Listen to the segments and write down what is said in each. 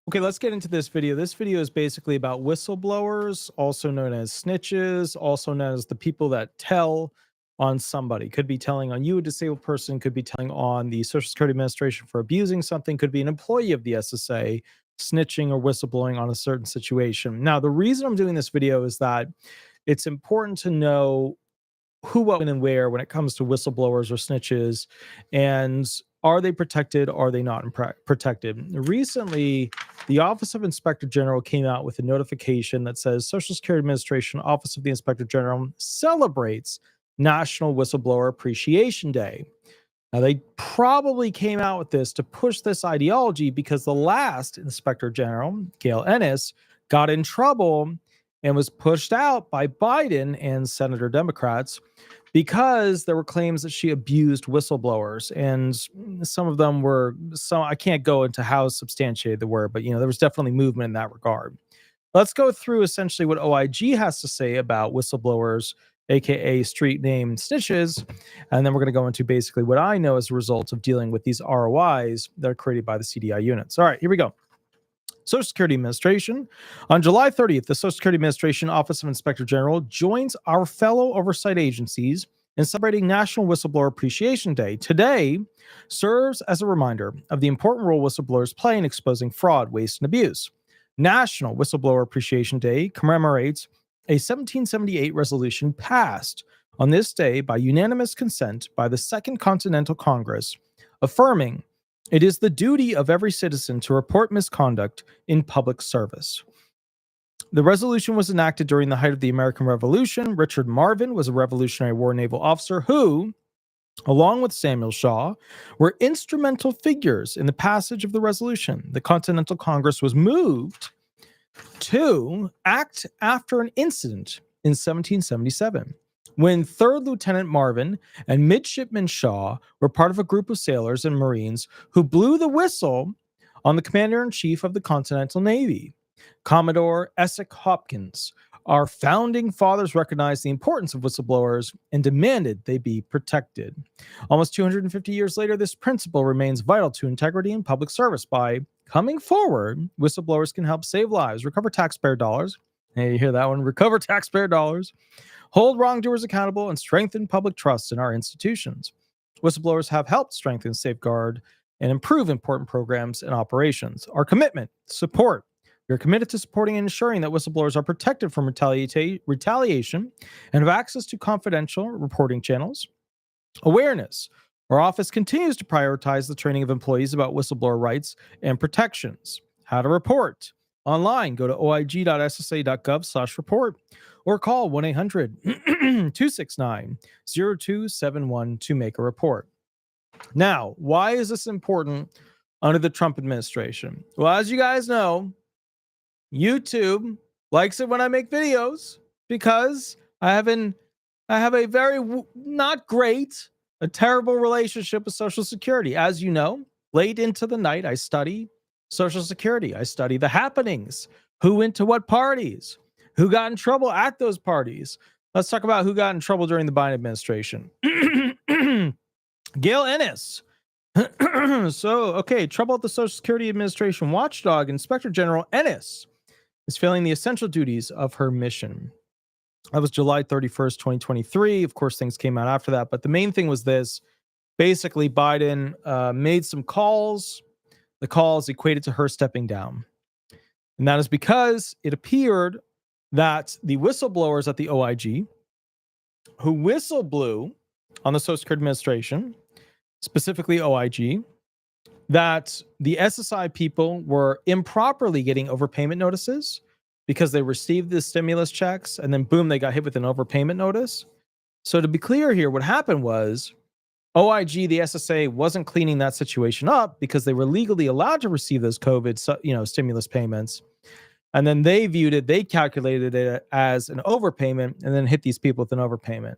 Okay, let's get into this video. This video is basically about whistleblowers, also known as snitches, also known as the people that tell on somebody. Could be telling on you, a disabled person, could be telling on the Social Security Administration for abusing something, could be an employee of the SSA snitching or whistleblowing on a certain situation. Now, the reason I'm doing this video is that it's important to know who, what, when, and where when it comes to whistleblowers or snitches, and are they protected? Are they not protected? Recently, the Office of Inspector General came out with a notification that says Social Security Administration Office of the Inspector General celebrates National Whistleblower Appreciation Day. Now, they probably came out with this to push this ideology because the last Inspector General, Gail Ennis, got in trouble and was pushed out by Biden and Senator Democrats because there were claims that she abused whistleblowers, and some of them were, so I can't go into how substantiated they were, but there was definitely movement in that regard. Let's go through essentially what OIG has to say about whistleblowers, aka street name snitches, and then we're going to go into basically what I know as a result of dealing with these ROIs that are created by the CDI units. All right, here we go. Social Security Administration. On July 30th, the Social Security Administration Office of Inspector General joins our fellow oversight agencies in celebrating National Whistleblower Appreciation Day. Today serves as a reminder of the important role whistleblowers play in exposing fraud, waste, and abuse. National Whistleblower Appreciation Day commemorates a 1778 resolution passed on this day by unanimous consent by the Second Continental Congress, affirming it is the duty of every citizen to report misconduct in public service. The resolution was enacted during the height of the American Revolution. Richard Marvin was a Revolutionary War naval officer who, along with Samuel Shaw, were instrumental figures in the passage of the resolution. The Continental Congress was moved to act after an incident in 1777. When 3rd Lieutenant Marvin and Midshipman Shaw were part of a group of sailors and Marines who blew the whistle on the Commander-in-Chief of the Continental Navy, Commodore Essex Hopkins. Our founding fathers recognized the importance of whistleblowers and demanded they be protected. Almost 250 years later, this principle remains vital to integrity in public service. By coming forward, whistleblowers can help save lives, recover taxpayer dollars. Hey, you hear that one? Recover taxpayer dollars, hold wrongdoers accountable, and strengthen public trust in our institutions. Whistleblowers have helped strengthen, safeguard, and improve important programs and operations. Our commitment, support. We are committed to supporting and ensuring that whistleblowers are protected from retaliation and have access to confidential reporting channels. Awareness. Our office continues to prioritize the training of employees about whistleblower rights and protections. How to report. Online, go to oig.ssa.gov/report or call 1-800-269-0271 to make a report. Now, why is this important under the Trump administration? Well, as you guys know, YouTube likes it when I make videos because I have a very not great, a terrible relationship with Social Security. As you know, late into the night, I study Social Security. I study the happenings, who went to what parties, who got in trouble at those parties. Let's talk about who got in trouble during the Biden administration. Gail Ennis. Trouble at the Social Security Administration watchdog, Inspector General Ennis is failing the essential duties of her mission. That was July 31st, 2023. Of course, things came out after that, but the main thing was this. Basically, Biden made some calls. The calls equated to her stepping down. And that is because it appeared that the whistleblowers at the OIG, who whistleblew on the Social Security Administration, specifically OIG, that the SSI people were improperly getting overpayment notices because they received the stimulus checks and then boom, they got hit with an overpayment notice. So to be clear here, what happened was OIG, the SSA, wasn't cleaning that situation up because they were legally allowed to receive those COVID, stimulus payments. And then they calculated it as an overpayment and then hit these people with an overpayment.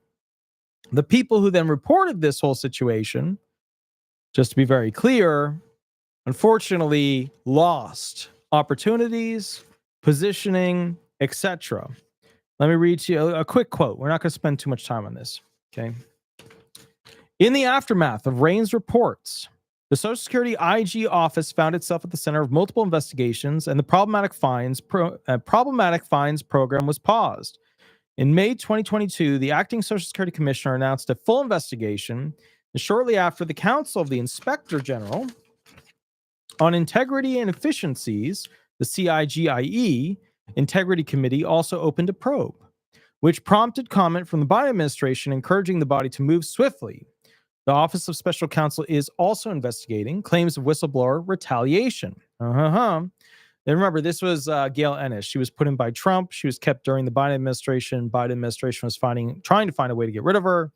The people who then reported this whole situation, just to be very clear, unfortunately lost opportunities, positioning, etc. Let me read to you a quick quote. We're not going to spend too much time on this, okay? In the aftermath of Rain's reports The Social Security IG office found itself at the center of multiple investigations, and the problematic fines program was paused. In May 2022, the acting Social Security Commissioner announced a full investigation, and shortly after, the Council of the Inspector General on Integrity and Efficiencies, the CIGIE Integrity Committee, also opened a probe, which prompted comment from the Biden administration encouraging the body to move swiftly. The Office of Special Counsel is also investigating claims of whistleblower retaliation. Then remember, this was Gail Ennis. She was put in by Trump. She was kept during the Biden administration. Biden administration was trying to find a way to get rid of her.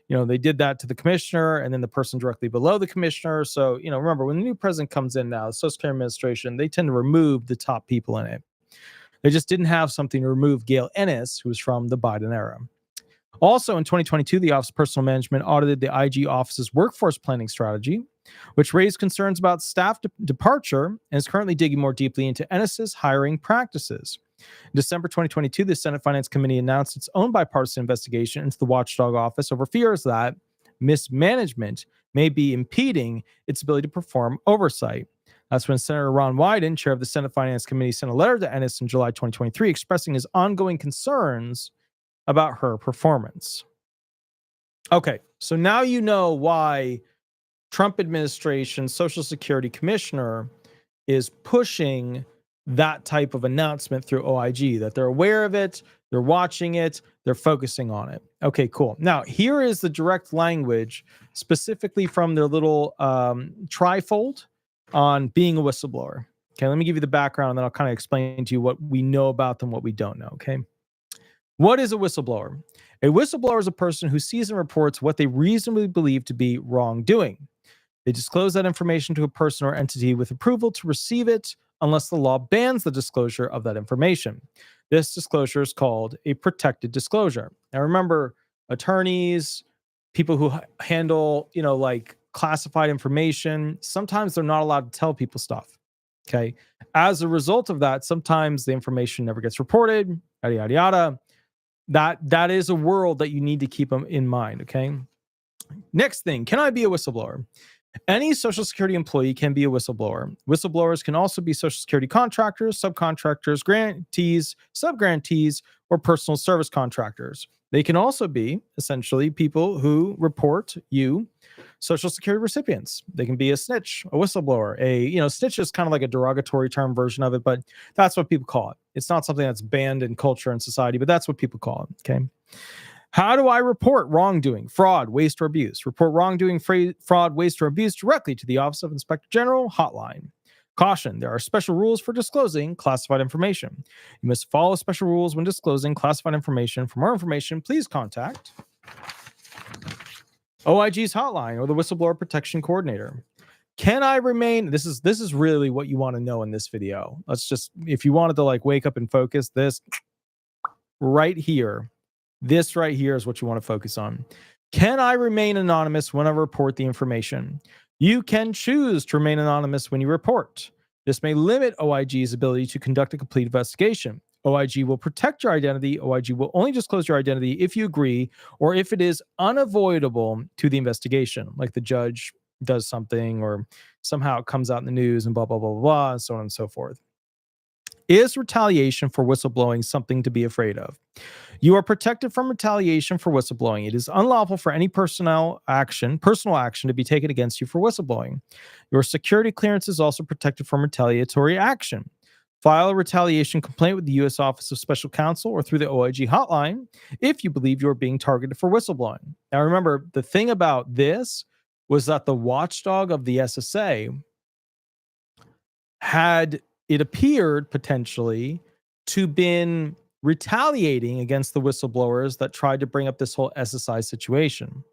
They did that to the commissioner and then the person directly below the commissioner. So, remember, when the new president comes in now, the Social Security Administration, they tend to remove the top people in it. They just didn't have something to remove Gail Ennis, who was from the Biden era. Also, in 2022, the Office of Personnel Management audited the IG office's workforce planning strategy, which raised concerns about staff departure and is currently digging more deeply into Ennis's hiring practices. In December 2022, the Senate Finance Committee announced its own bipartisan investigation into the watchdog office over fears that mismanagement may be impeding its ability to perform oversight. That's when Senator Ron Wyden, chair of the Senate Finance Committee, sent a letter to Ennis in July 2023 expressing his ongoing concerns about her performance. Okay, so now you know why Trump administration Social Security Commissioner is pushing that type of announcement through OIG, that they're aware of it, they're watching it, they're focusing on it. Okay, cool. Now, here is the direct language specifically from their little trifold on being a whistleblower. Okay, let me give you the background and then I'll kind of explain to you what we know about them, what we don't know, okay? What is a whistleblower? A whistleblower is a person who sees and reports what they reasonably believe to be wrongdoing. They disclose that information to a person or entity with approval to receive it unless the law bans the disclosure of that information. This disclosure is called a protected disclosure. Now remember, attorneys, people who handle, like classified information, sometimes they're not allowed to tell people stuff. Okay. As a result of that, sometimes the information never gets reported, yada, yada, yada. That is a world that you need to keep in mind. Okay. Next thing, can I be a whistleblower? Any Social Security employee can be a whistleblower. Whistleblowers can also be Social Security contractors, subcontractors, grantees, subgrantees, or personal service contractors. They can also be essentially people who report you Social Security recipients. They can be a snitch, a whistleblower, snitch is kind of like a derogatory term version of it, but that's what people call it. It's not something that's banned in culture and society, but that's what people call it. Okay. How do I report wrongdoing, fraud, waste, or abuse? Report wrongdoing, fraud, waste, or abuse directly to the Office of Inspector General hotline. Caution, there are special rules for disclosing classified information. You must follow special rules when disclosing classified information. For more information, please contact OIG's hotline or the Whistleblower Protection Coordinator. Can I remain? This is really what you want to know in this video. Let's just, if you wanted to wake up and focus, this right here is what you want to focus on. Can I remain anonymous when I report the information? You can choose to remain anonymous when you report. This may limit OIG's ability to conduct a complete investigation. OIG will protect your identity. OIG will only disclose your identity if you agree or if it is unavoidable to the investigation, like the judge does something or somehow it comes out in the news and blah, blah, blah, blah, blah, and so on and so forth. Is retaliation for whistleblowing something to be afraid of? You are protected from retaliation for whistleblowing. It is unlawful for any personal action to be taken against you for whistleblowing. Your security clearance is also protected from retaliatory action. File a retaliation complaint with the U.S. Office of Special Counsel or through the OIG hotline if you believe you are being targeted for whistleblowing. Now remember, the thing about this was that the watchdog of the SSA had, it appeared potentially, to been retaliating against the whistleblowers that tried to bring up this whole SSI situation.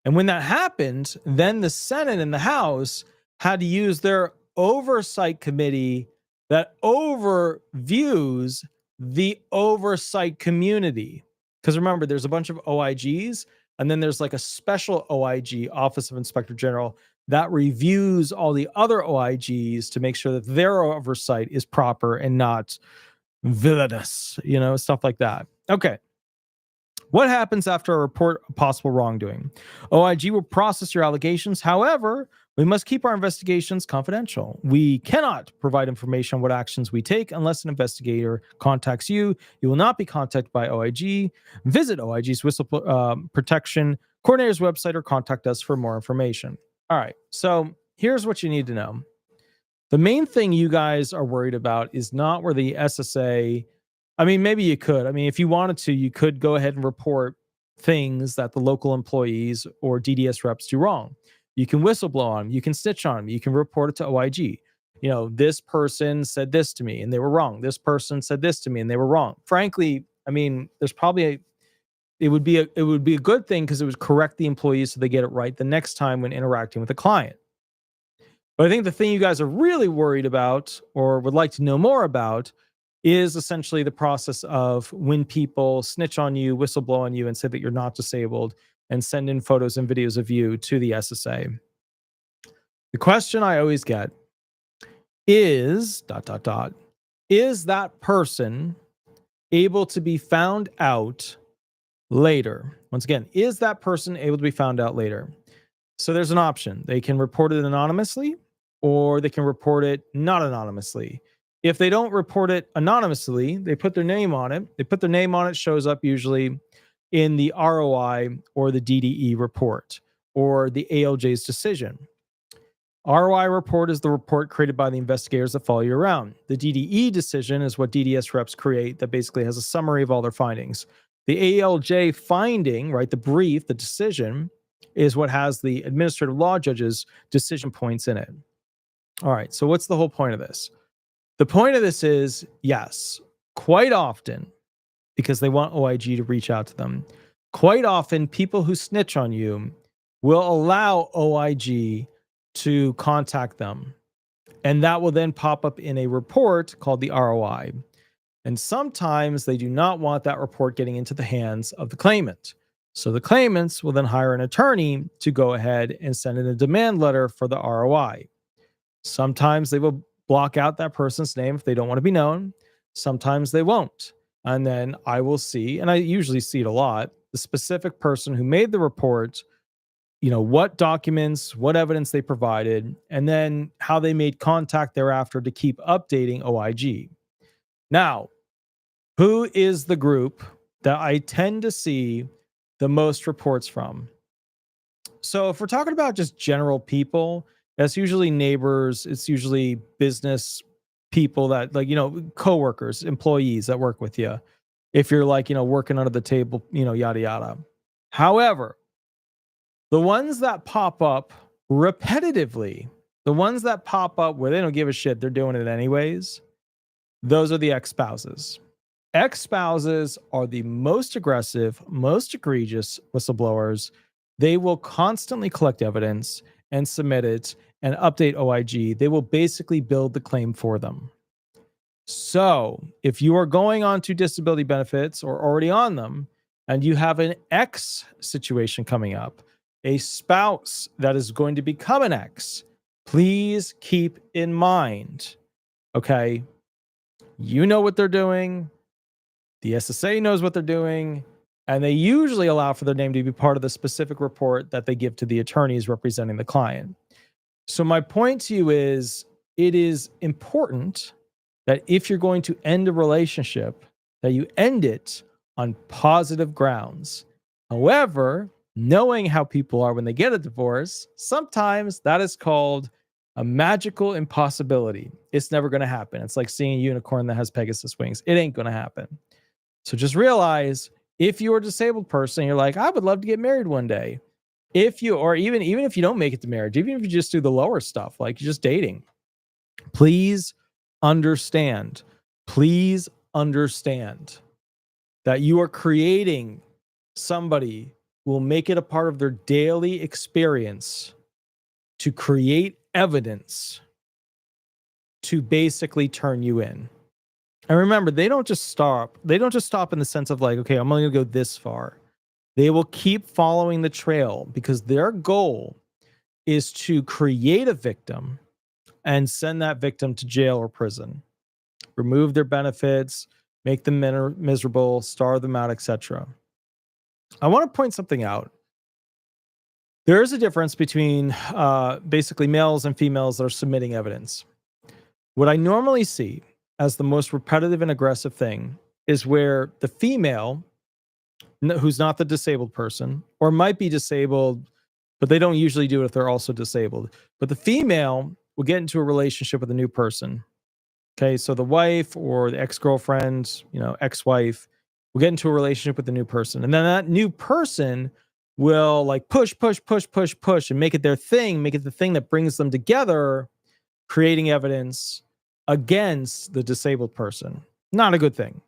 And when that happened, then the Senate and the House had to use their oversight committee that overviews the oversight community. Because remember, there's a bunch of OIGs, and then there's like a special OIG, Office of Inspector General, that reviews all the other OIGs to make sure that their oversight is proper and not villainous, stuff like that. Okay. What happens after a report of possible wrongdoing? OIG will process your allegations. However, we must keep our investigations confidential. We cannot provide information on what actions we take unless an investigator contacts you. You will not be contacted by OIG. Visit OIG's Whistle Protection Coordinator's website or contact us for more information. All right, so here's what you need to know. The main thing you guys are worried about is not where the SSA, I mean, maybe you could. I mean, if you wanted to, you could go ahead and report things that the local employees or DDS reps do wrong. You can whistleblow on them. You can snitch on them. You can report it to OIG. You know, this person said this to me and they were wrong. This person said this to me and they were wrong. Frankly, I mean, there's probably it would be a good thing because it would correct the employees so they get it right the next time when interacting with a client. But I think the thing you guys are really worried about or would like to know more about is essentially the process of when people snitch on you, whistleblow on you, and say that you're not disabled and send in photos and videos of you to the SSA. The question I always get is ... Is that person able to be found out later? Once again, is that person able to be found out later? So there's an option. They can report it anonymously or they can report it not anonymously. If they don't report it anonymously, they put their name on it. They put their name on it, shows up usually in the ROI or the DDE report or the ALJ's decision. ROI report is the report created by the investigators that follow you around. The DDE decision is what DDS reps create that basically has a summary of all their findings. The ALJ finding, right, the brief, the decision, is what has the administrative law judge's decision points in it. All right, so what's the whole point of this? The point of this is, yes, quite often, because they want OIG to reach out to them, quite often people who snitch on you will allow OIG to contact them. And that will then pop up in a report called the ROI. And sometimes they do not want that report getting into the hands of the claimant. So the claimants will then hire an attorney to go ahead and send in a demand letter for the ROI. Sometimes they will block out that person's name if they don't want to be known. Sometimes they won't. And then I will see, and I usually see it a lot, the specific person who made the report, you know, what documents, what evidence they provided, and then how they made contact thereafter to keep updating OIG. Now, who is the group that I tend to see the most reports from? So if we're talking about just general people, that's usually neighbors, it's usually business people that, like, you know, coworkers, employees that work with you. If you're like, you know, working under the table, you know, yada, yada. However, the ones that pop up repetitively, the ones that pop up where they don't give a shit, they're doing it anyways, those are the ex-spouses. Ex-spouses are the most aggressive, most egregious whistleblowers. They will constantly collect evidence and submit it and update OIG. They will basically build the claim for them. So if you are going on to disability benefits or already on them, and you have an ex situation coming up, a spouse that is going to become an ex, please keep in mind, okay, you know what they're doing. The SSA knows what they're doing, and they usually allow for their name to be part of the specific report that they give to the attorneys representing the client. So my point to you is, it is important that if you're going to end a relationship, that you end it on positive grounds. However, knowing how people are when they get a divorce, sometimes that is called a magical impossibility. It's never going to happen. It's like seeing a unicorn that has Pegasus wings. It ain't going to happen. So just realize, if you're a disabled person, you're like, I would love to get married one day. If you, or even if you don't make it to marriage, even if you just do the lower stuff, like you're just dating, please understand that you are creating somebody who will make it a part of their daily experience to create evidence to basically turn you in. And remember, they don't just stop in the sense of like, okay, I'm only gonna go this far. They will keep following the trail because their goal is to create a victim and send that victim to jail or prison, remove their benefits, make them miserable, starve them out, etc. I want to point something out. There is a difference between basically males and females that are submitting evidence. What I normally see as the most repetitive and aggressive thing is where the female, who's not the disabled person, or might be disabled, but they don't usually do it if they're also disabled. But the female will get into a relationship with a new person. Okay, so the wife or the ex-girlfriend, ex-wife will get into a relationship with the new person. And then that new person will like push, push, push, push, push, and make it their thing, make it the thing that brings them together, creating evidence against the disabled person. Not a good thing.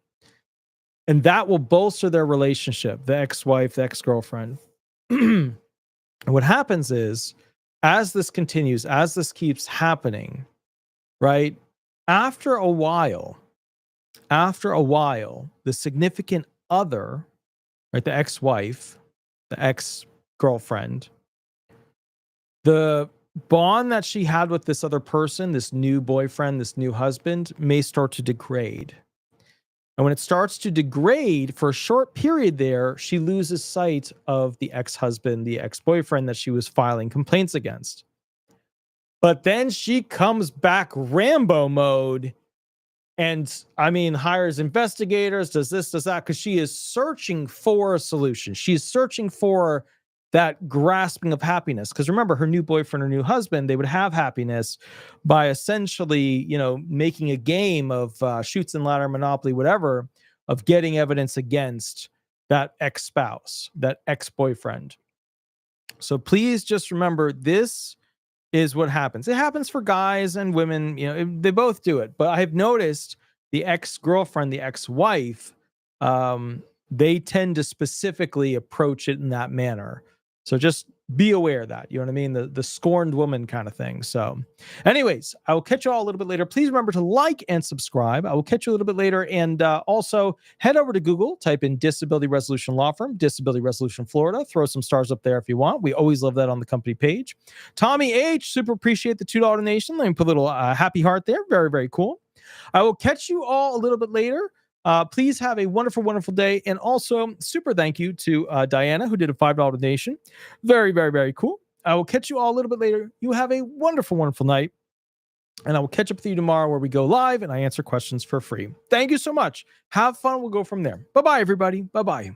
And that will bolster their relationship, the ex-wife, the ex-girlfriend. And what happens is, as this continues, as this keeps happening, right? After a while, the significant other, right, the ex-wife, the ex-girlfriend, the bond that she had with this other person, this new boyfriend, this new husband, may start to degrade. And when it starts to degrade for a short period there, she loses sight of the ex-husband, the ex-boyfriend that she was filing complaints against. But then she comes back Rambo mode and, hires investigators, does this, does that, because she is searching for a solution. She's searching for that grasping of happiness. Because remember, her new boyfriend or new husband, they would have happiness by essentially, making a game of Chutes and Ladder, Monopoly, whatever, of getting evidence against that ex-spouse, that ex-boyfriend. So please just remember, this is what happens. It happens for guys and women, they both do it. But I've noticed the ex-girlfriend, the ex-wife, they tend to specifically approach it in that manner. So just be aware of that. You know what I mean? The scorned woman kind of thing. So anyways, I will catch you all a little bit later. Please remember to like and subscribe. I will catch you a little bit later. And also head over to Google, type in Disability Resolution Law Firm, Disability Resolution Florida. Throw some stars up there if you want. We always love that on the company page. Tommy H, super appreciate the $2 donation. Let me put a little happy heart there. Very, very cool. I will catch you all a little bit later. Please have a wonderful, wonderful day. And also, super thank you to Diana, who did a $5 donation. Very, very, very cool. I will catch you all a little bit later. You have a wonderful, wonderful night. And I will catch up with you tomorrow where we go live and I answer questions for free. Thank you so much. Have fun. We'll go from there. Bye-bye, everybody. Bye-bye.